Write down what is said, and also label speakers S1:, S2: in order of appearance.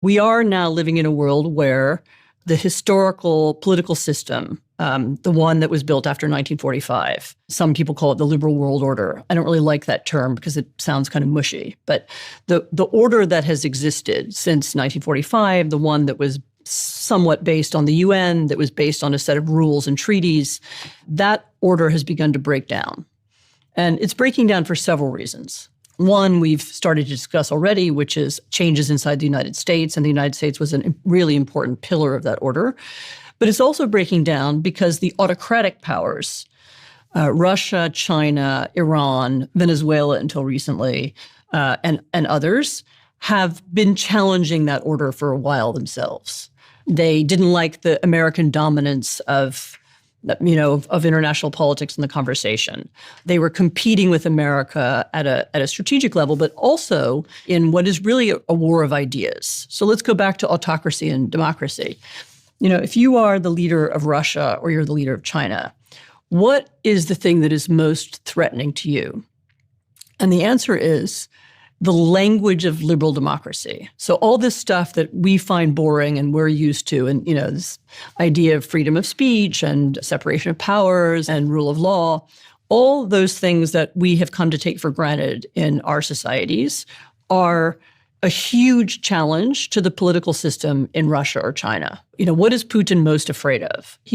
S1: We are now living in a world where the historical political system, the one that was built after 1945, some people call it the liberal world order. I don't really like that term because it sounds kind of mushy. But the order that has existed since 1945, the one that was somewhat based on the UN, that was based on a set of rules and treaties, that order has begun to break down. And it's breaking down for several reasons. One, we've started to discuss already, which is changes inside the United States, and the United States was a really important pillar of that order. But it's also breaking down because the autocratic powers, Russia, China, Iran, Venezuela until recently, and others, have been challenging that order for a while themselves. They didn't like the American dominance of international politics in the conversation. They were competing with America at a strategic level, but also in what is really a war of ideas. So let's go back to autocracy and democracy. If you are the leader of Russia or you're the leader of China, what is the thing that is most threatening to you? And the answer is the language of liberal democracy. So all this stuff that we find boring and we're used to, and this idea of freedom of speech and separation of powers and rule of law, all those things that we have come to take for granted in our societies are a huge challenge to the political system in Russia or China. What is Putin most afraid of?